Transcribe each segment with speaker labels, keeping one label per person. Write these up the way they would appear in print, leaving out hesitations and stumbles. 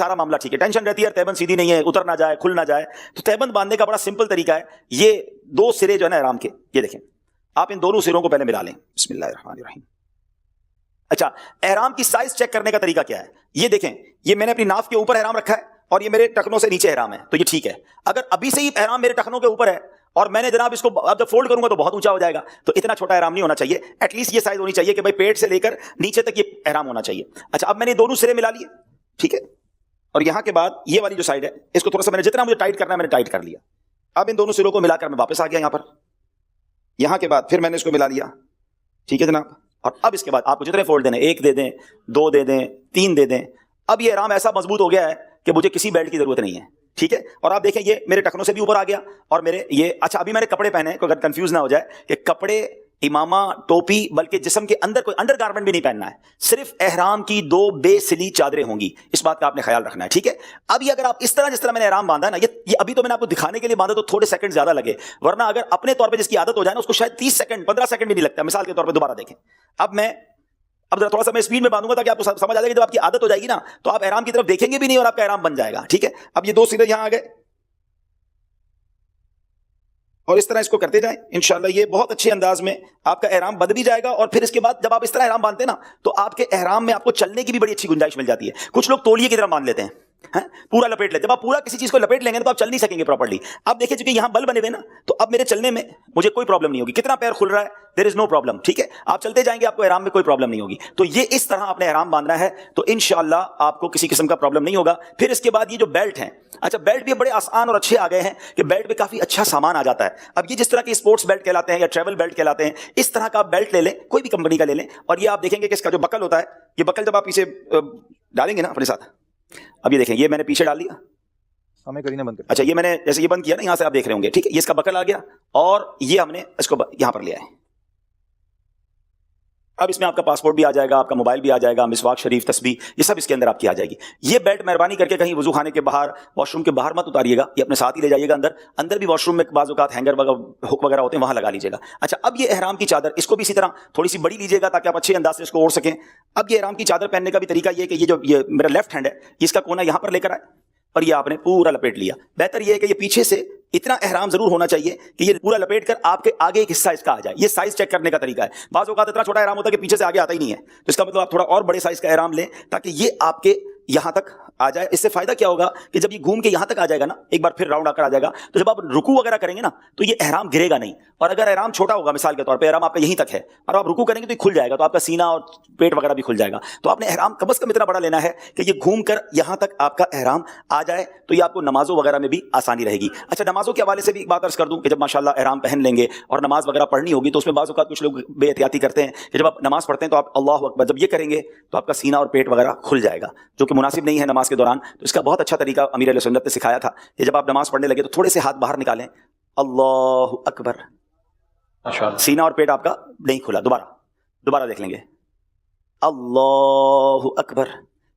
Speaker 1: سارا معاملہ ٹھیک ہے. ٹینشن رہتی ہے تہبند سیدھی نہیں ہے, اتر نہ جائے, کھل نہ جائے. تو تہبند باندھنے کا بڑا سمپل طریقہ ہے. یہ دو سرے جو ہے نا احرام کے, یہ دیکھیں آپ ان دونوں سروں کو پہلے ملا لیں. بسم اللہ الرحمن الرحیم. اچھا, احرام کی سائز چیک کرنے کا طریقہ کیا ہے؟ یہ دیکھیں, یہ میں نے اپنی ناف کے اوپر احرام رکھا ہے اور یہ میرے ٹخنوں سے نیچے احرام ہے, تو یہ ٹھیک ہے. اگر ابھی سے ہی احرام میرے ٹخنوں کے اوپر ہے اور میں نے جناب اس کو اب جب فولڈ کروں گا تو بہت اونچا ہو جائے گا, تو اتنا چھوٹا احرام نہیں ہونا چاہیے. ایٹ لیسٹ یہ سائز ہونی چاہیے کہ بھائی پیٹ سے لے کر نیچے تک یہ احرام ہونا چاہیے. اچھا, اب میں نے دونوں سرے ملا لیے, ٹھیک ہے, اور یہاں کے بعد یہ والی جو سائڈ ہے اس کو تھوڑا سا میں نے جتنا مجھے ٹائٹ کرنا ہے میں نے ٹائٹ کر لیا. اب ان دونوں سروں کو ملا کر میں واپس آ گیا یہاں پر. یہاں کے بعد پھر میں نے اس کو ملا لیا, ٹھیک ہے جناب. اور اب اس کے بعد آپ کو جتنے فولڈ دینے, 1 دے دیں, 2 دے دیں, 3 دے دیں. اب یہ احرام ایسا مضبوط ہو گیا ہے کہ مجھے کسی بیلٹ کی ضرورت نہیں ہے, ٹھیک ہے. اور آپ دیکھیں یہ میرے ٹخنوں سے بھی اوپر آ گیا اور میرے یہ, اچھا ابھی میں نے کپڑے پہنے, کوئی اگر کنفیوز نہ ہو جائے کہ کپڑے, امامہ, ٹوپی, بلکہ جسم کے اندر کوئی انڈر گارمنٹ بھی نہیں پہننا ہے. صرف احرام کی 2 بے سلی چادریں ہوں گی, اس بات کا آپ نے خیال رکھنا ہے, ٹھیک ہے. اب یہ اگر آپ اس طرح جس طرح میں نے احرام باندھا ہے نا, یہ ابھی تو میں نے آپ کو دکھانے کے لیے باندھا تو تھوڑے سیکنڈ زیادہ لگے, ورنہ اگر اپنے طور پہ جس کی عادت ہو جائے نا اس کو شاید 30 سیکنڈ 15 سیکنڈ بھی نہیں لگتا. مثال کے طور پہ دوبارہ دیکھیں, اب ذرا تھوڑا سا میں اسپیڈ میں باندھوں گا تاکہ آپ کو سمجھ آ جائے گا. جب آپ کی عادت ہو جائے گی نا تو آپ احرام کی طرف دیکھیں گے بھی نہیں اور آپ کا احرام بن جائے گا, ٹھیک ہے. اب یہ 2 سرے یہاں آ گئے اور اس طرح اس کو کرتے جائیں, انشاءاللہ یہ بہت اچھے انداز میں آپ کا احرام بندھ بھی جائے گا. اور پھر اس کے بعد جب آپ اس طرح احرام باندھتے ہیں نا تو آپ کے احرام میں آپ کو چلنے کی بھی بڑی اچھی گنجائش مل جاتی ہے. کچھ لوگ تولیے کی طرح باندھ لیتے ہیں, پورا لپیٹ لیتے. جب آپ پورا کسی چیز کو لپیٹ لیں گے تو آپ چل نہیں سکیں گے پراپرلی. اب دیکھیں چونکہ یہاں بل بنے ہوئے نا تو اب میرے چلنے میں مجھے کوئی پرابلم نہیں ہوگی. کتنا پیر کھل رہا ہے, دیر از نو پرابلم, ٹھیک ہے. آپ چلتے جائیں گے, آپ کو احرام میں کوئی پرابلم نہیں ہوگی. تو یہ اس طرح آپ نے احرام باندھنا ہے تو انشاءاللہ آپ کو کسی قسم کا پرابلم نہیں ہوگا. پھر اس کے بعد یہ جو بیلٹ ہیں, اچھا بیلٹ بھی بڑے آسان اور اچھے آ گئے ہیں کہ بیلٹ پہ کافی اچھا سامان آ جاتا ہے. اب یہ جس طرح کے اسپورٹس بیلٹ کہلاتے ہیں یا ٹریول بیلٹ کہلاتے ہیں, اس طرح کا آپ بیلٹ لے لیں, کوئی بھی کمپنی کا لے لیں. اور یہ آپ دیکھیں گے کہ اس کا جو بکل ہوتا ہے, یہ بکل جب آپ اسے ڈالیں گے نا اپنے ساتھ, اب یہ دیکھیں یہ میں نے پیچھے ڈال دیا,
Speaker 2: ہمیں کرینا بند کر.
Speaker 1: اچھا یہ میں نے جیسے یہ بند کیا نا, یہاں سے آپ دیکھ رہے ہوں گے, ٹھیک ہے. یہ اس کا بکل آ گیا اور یہ ہم نے اس کو یہاں پر لیا ہے. اب اس میں آپ کا پاسپورٹ بھی آ جائے گا, آپ کا موبائل بھی آ جائے گا, مسواک شریف, تسبیح, یہ سب اس کے اندر آپ کی آ جائے گی. یہ بیلٹ مہربانی کر کے کہیں وضو خانے کے باہر, واش روم کے باہر مت اتاریے گا, یہ اپنے ساتھ ہی لے جائیے گا. اندر بھی واش روم میں بعض اوقات ہینگر وغیرہ ہک وغیرہ ہوتے ہیں, وہاں لگا لیجیے گا. اچھا, اب یہ احرام کی چادر, اس کو بھی اسی طرح تھوڑی سی بڑی لیجیے گا تاکہ آپ اچھے انداز سے اس کو اوڑھ سکیں. اب یہ احرام کی چادر پہننے کا بھی طریقہ یہ ہے کہ یہ میرا لیفٹ ہینڈ ہے, اس کا کونا یہاں پر لے کر آئے اور یہ آپ نے پورا لپیٹ لیا. بہتر یہ ہے کہ یہ پیچھے سے اتنا احرام ضرور ہونا چاہیے کہ یہ پورا لپیٹ کر آپ کے آگے ایک حصہ اس کا آ جائے. یہ سائز چیک کرنے کا طریقہ ہے. بعض اوقات اتنا چھوٹا احرام ہوتا ہے کہ پیچھے سے آگے آتا ہی نہیں ہے, تو اس کا مطلب آپ تھوڑا اور بڑے سائز کا احرام لیں تاکہ یہ آپ کے یہاں تک آ جائے. اس سے فائدہ کیا ہوگا کہ جب یہ گھوم کے یہاں تک آ جائے گا نا, ایک بار پھر راؤنڈ آ کر آ جائے گا, تو جب آپ رکوع وغیرہ کریں گے نا تو یہ احرام گرے گا نہیں. اور اگر احرام چھوٹا ہوگا, مثال کے طور پہ احرام آپ کا یہیں تک ہے اور آپ رکوع کریں گے تو یہ کھل جائے گا, تو آپ کا سینہ اور پیٹ وغیرہ بھی کھل جائے گا. تو آپ نے احرام کم از کم اتنا بڑا لینا ہے کہ یہ گھوم کر یہاں تک آپ کا احرام آ جائے, تو یہ آپ کو نمازوں وغیرہ میں بھی آسانی رہے گی. اچھا, نمازوں کے حوالے سے بھی ایک بات عرض کر دوں کہ جب ماشاءاللہ احرام پہن لیں گے اور نماز وغیرہ پڑھنی ہوگی تو اس میں بعض اوقات کچھ لوگ بے احتیاطی کرتے ہیں کہ جب آپ نماز پڑھتے ہیں تو آپ اللہ اکبر جب یہ کریں گے تو آپ کا سینہ اور پیٹ وغیرہ کھل جائے گا, جو کہ مناسب نہیں ہے نماز کے دوران. تو اس کا بہت اچھا طریقہ امیر علیہ سنت نے سکھایا تھا کہ جب آپ نماز پڑھنے لگے تو تھوڑے سے ہاتھ باہر نکالیں, اللہ اکبر, سینہ اور پیٹ آپ کا نہیں کھلا. دوبارہ دیکھ لیں گے, اللہ اکبر,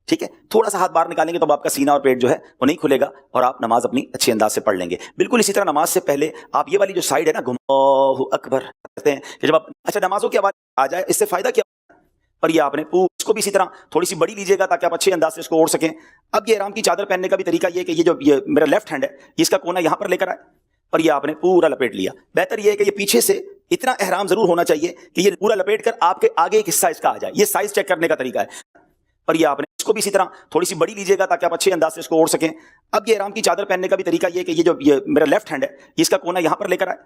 Speaker 1: ٹھیک ہے. تھوڑا سا ہاتھ باہر نکالیں گے تو آپ کا سینہ اور پیٹ جو ہے وہ نہیں کھلے گا اور آپ نماز اپنی اچھے انداز سے پڑھ لیں گے. بالکل اسی طرح نماز سے پہلے آپ یہ والی جو سائڈ ہے نا, اللہ اکبر کرتے ہیں کہ جب آپ, اچھا نمازوں کے حوالے آ جائے, اس سے فائدہ کیا, پر یہ آپ نے اس کو بھی اسی طرح تھوڑی سی بڑی لیجیے گا تاکہ آپ اچھے انداز سے اس کو اوڑھ سکیں. اب یہ احرام کی چادر پہننے کا بھی طریقہ یہ ہے کہ یہ میرا لیفٹ ہینڈ ہے, اس کا کونا یہاں پر لے کر آئے اور یہ آپ نے پورا لپیٹ لیا. بہتر یہ ہے کہ یہ پیچھے سے اتنا احرام ضرور ہونا چاہیے کہ یہ پورا لپیٹ کر آپ کے آگے ایک حصہ اس کا آ جائے. یہ سائز چیک کرنے کا طریقہ ہے. اور یہ آپ نے اس کو بھی اسی طرح تھوڑی سی بڑی لیجیے گا تاکہ آپ اچھے انداز سے اس کو اوڑھ سکیں. اب یہ احرام کی چادر پہننے کا بھی طریقہ یہ ہے کہ یہ میرا لیفٹ ہینڈ ہے, اس کا کونا یہاں پر لے کر آئے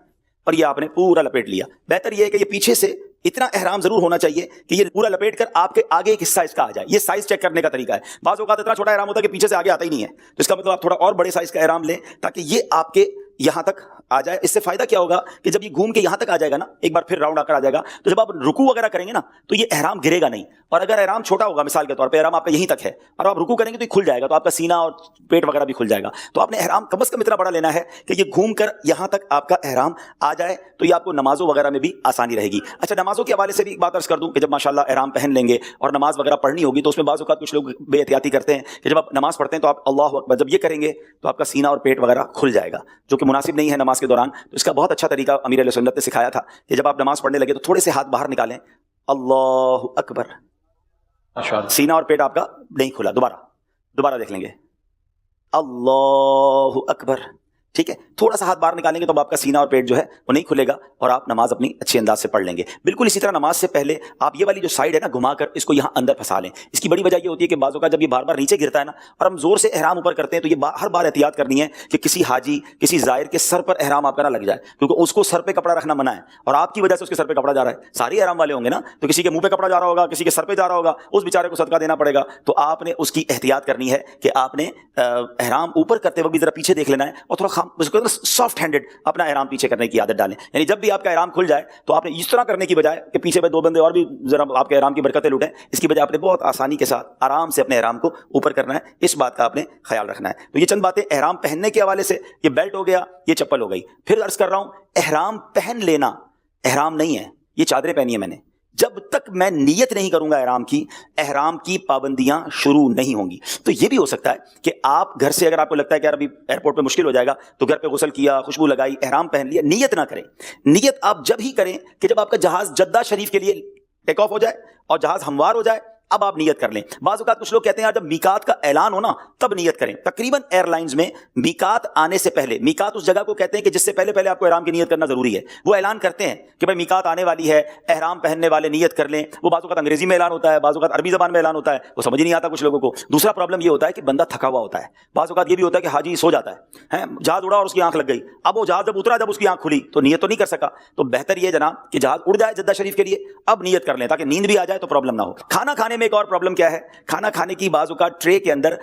Speaker 1: اور یہ آپ نے پورا لپیٹ لیا. بہتر یہ ہے کہ یہ پیچھے سے اتنا احرام ضرور ہونا چاہیے کہ یہ پورا لپیٹ کر آپ کے آگے ایک حصہ اس کا آ جائے. یہ سائز چیک کرنے کا طریقہ ہے. بعض اوقات اتنا چھوٹا احرام ہوتا ہے کہ پیچھے سے آگے آتا ہی نہیں ہے, تو اس کا مطلب آپ تھوڑا اور بڑے سائز کا احرام لیں تاکہ یہ آپ کے یہاں تک آ جائے. اس سے فائدہ کیا ہوگا کہ جب یہ گھوم کے یہاں تک آ جائے گا نا, ایک بار پھر راؤنڈ آ کر آ جائے گا, تو جب آپ رکوع وغیرہ کریں گے نا تو یہ احرام گرے گا نہیں. اور اگر احرام چھوٹا ہوگا, مثال کے طور پہ احرام آپ کا یہیں تک ہے اور آپ رکوع کریں گے تو یہ کھل جائے گا, تو آپ کا سینہ اور پیٹ وغیرہ بھی کھل جائے گا. تو آپ نے احرام کم از کم اتنا بڑا لینا ہے کہ یہ گھوم کر یہاں تک آپ کا احرام آ جائے, تو یہ آپ کو نمازوں وغیرہ میں بھی آسانی رہے گی. اچھا, نمازوں کے حوالے سے بھی ایک بات عرض کر دوں کہ جب ماشاءاللہ احرام پہن لیں گے اور نماز وغیرہ پڑھنی ہوگی تو اس میں بعض اوقات کچھ لوگ بے احتیاطی کرتے ہیں کہ جب آپ نماز پڑھتے ہیں تو آپ اللہ اکبر جب یہ کریں گے تو آپ کا سینہ اور پیٹ وغیرہ کھل جائے گا, جو کہ مناسب نہیں ہے نماز کے دوران. تو اس کا بہت اچھا طریقہ امیر علیہ سنت نے سکھایا تھا کہ جب آپ نماز پڑھنے لگے تو تھوڑے سے ہاتھ باہر نکالیں, اللہ اکبر, سینہ اور پیٹ آپ کا نہیں کھلا. دوبارہ دیکھ لیں گے, اللہ اکبر. ٹھیک ہے, تھوڑا سا ہاتھ باہر نکالیں گے تو اب آپ کا سینہ اور پیٹ جو ہے وہ نہیں کھلے گا اور آپ نماز اپنی اچھے انداز سے پڑھ لیں گے. بالکل اسی طرح نماز سے پہلے آپ یہ والی جو سائڈ ہے نا گھما کر اس کو یہاں اندر پھنسا لیں. اس کی بڑی وجہ یہ ہوتی ہے کہ بعضوں کا جب یہ بار بار نیچے گرتا ہے نا اور ہم زور سے احرام اوپر کرتے ہیں تو یہ ہر بار احتیاط کرنی ہے کہ کسی حاجی کسی زائر کے سر پر احرام آپ کا نہ لگ جائے, کیونکہ اس کو سر پہ کپڑا رکھنا منع ہے اور آپ کی وجہ سے اس کے سر پہ کپڑا جا رہا ہے. سارے احرام والے ہوں گے نا, تو کسی کے منہ پہ کپڑا جا رہا ہوگا, کسی کے سر پہ جا رہا ہوگا, اس بیچارے کو صدقہ دینا پڑے گا. تو آپ نے اس کی احتیاط کرنی ہے کہ آپ نے احرام اوپر کرتے وقت بھی ذرا پیچھے دیکھ لینا ہے اور تھوڑا سافٹ ہینڈڈ اپنا احرام پیچھے کرنے کی عادت ڈالیں. یعنی جب بھی آپ کا احرام کھل جائے تو آپ نے اس طرح کرنے کی بجائے کہ پیچھے پہ دو بندے اور بھی ذرا آپ کے احرام کی برکتیں لوٹیں, اس کی بجائے آپ نے بہت آسانی کے ساتھ آرام سے اپنے احرام کو اوپر کرنا ہے. اس بات کا آپ نے خیال رکھنا ہے. تو یہ چند باتیں احرام پہننے کے حوالے سے. یہ بیلٹ ہو گیا, یہ چپل ہو گئی. پھر عرض کر رہا ہوں, احرام پہن لینا احرام نہیں ہے. یہ چادریں پہنی ہے میں نے, جب تک میں نیت نہیں کروں گا احرام کی پابندیاں شروع نہیں ہوں گی. تو یہ بھی ہو سکتا ہے کہ آپ گھر سے اگر آپ کو لگتا ہے کہ یار ابھی ایئرپورٹ پہ مشکل ہو جائے گا تو گھر پہ غسل کیا, خوشبو لگائی, احرام پہن لیا, نیت نہ کریں. نیت آپ جب ہی کریں کہ جب آپ کا جہاز جدہ شریف کے لیے ٹیک آف ہو جائے اور جہاز ہموار ہو جائے, اب آپ نیت کر لیں. بعض اوقات کچھ لوگ کہتے ہیں یار جب میقات کا اعلان ہو نا تب نیت کریں. تقریباً ایئر لائنز میں میقات آنے سے پہلے, میقات اس جگہ کو کہتے ہیں کہ جس سے پہلے آپ کو احرام کی نیت کرنا ضروری ہے, وہ اعلان کرتے ہیں کہ بھائی میقات آنے والی ہے, احرام پہننے والے نیت کر لیں. وہ بعض اوقات انگریزی میں اعلان ہوتا ہے, بعض اوقات عربی زبان میں اعلان ہوتا ہے, وہ سمجھ نہیں آتا کچھ لوگوں کو. دوسرا پرابلم یہ ہوتا ہے کہ بندہ تھکا ہوا ہوتا ہے. بعض اوقات یہ بھی ہوتا ہے کہ حاجی سو جاتا ہے, جہاز اڑا اور اس کی آنکھ لگ گئی. اب وہ جہاز جب اترا, جب اس کی آنکھ کھلی تو نیت تو نہیں کر سکا. تو بہتر یہ جناب کہ جہاز اڑ جائے جدہ شریف کے لیے, اب نیت کر لیں تاکہ نیند بھی آ جائے تو پرابلم نہ ہو. کھانا کھانے میں ایک اور پرابلم کیا ہے, کھانا کھانے کی بعض اوقات ٹرے کے اندر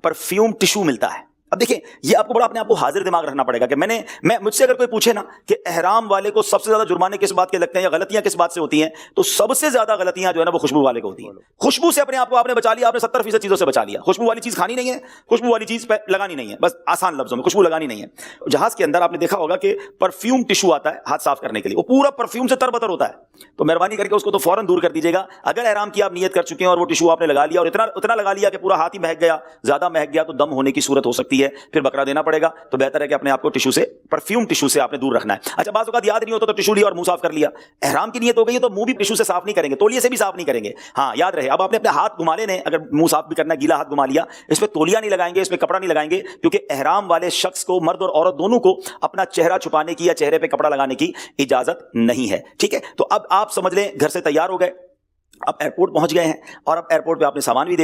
Speaker 1: پرفیوم ٹشو ملتا ہے. اب دیکھیں یہ آپ کو بڑا اپنے آپ کو حاضر دماغ رکھنا پڑے گا کہ میں مجھ سے اگر کوئی پوچھے نا کہ احرام والے کو سب سے زیادہ جرمانے کس بات کے لگتے ہیں یا غلطیاں کس بات سے ہوتی ہیں, تو سب سے زیادہ غلطیاں جو ہے نا وہ خوشبو والے کو ہوتی ہیں. خوشبو سے اپنے آپ کو آپ نے بچا لیا, آپ نے 70% چیزوں سے بچا لیا. خوشبو والی چیز کھانی نہیں ہے, خوشبو والی چیز پہ لگانی نہیں ہے, بس آسان لفظوں میں خوشبو لگانی نہیں ہے. جہاز کے اندر آپ نے دیکھا ہوگا کہ پرفیوم ٹشو آتا ہے ہاتھ صاف کرنے کے لیے, وہ پورا پرفیوم سے تربتر ہوتا ہے. تو مہربانی کر کے اس کو تو فوراً دور کر دیجیے گا. اگر احرام کی آپ نیت کر چکے ہیں اور وہ ٹشو آپ نے لگا لیا اور اتنا لگا لیا کہ پورا ہاتھ ہی مہک گیا, زیادہ مہک گیا تو دم ہونے کی صورت ہو سکتی ہے, پھر بکرا دینا پڑے گا. تو بہتر ہے کہ اپنے آپ کو ٹشو سے, پرفیوم ٹشو سے آپ نے دور رکھنا ہے. اچھا بعض اوقات یاد نہیں ہوتا تو ٹشو لیا اور منہ صاف کر لیا. احرام کی نیت ہو گئی ہے تو منہ بھی ٹشو سے صاف نہیں کریں گے, تولیے سے بھی صاف نہیں کریں گے. ہاں یاد رہے, اب آپ نے اپنے ہاتھ گھما لینے, اگر منہ صاف بھی کرنا ہے گیلا ہاتھ گھما لیا, اس پہ تولیہ نہیں لگائیں گے, اس پہ کپڑا نہیں لگائیں گے, کیونکہ احرام والے شخص کو, مرد اور عورت دونوں کو, اپنا چہرہ چھپانے کی یا چہرے پہ کپڑا لگانے کی اجازت نہیں ہے. ٹھیک ہے, تو اب آپ سمجھ لیں گھر سے تیار ہو گئے, اب ایئرپورٹ پہنچ گئے ہیں اور اب ایئرپورٹ پہ آپ نے سامان بھی دے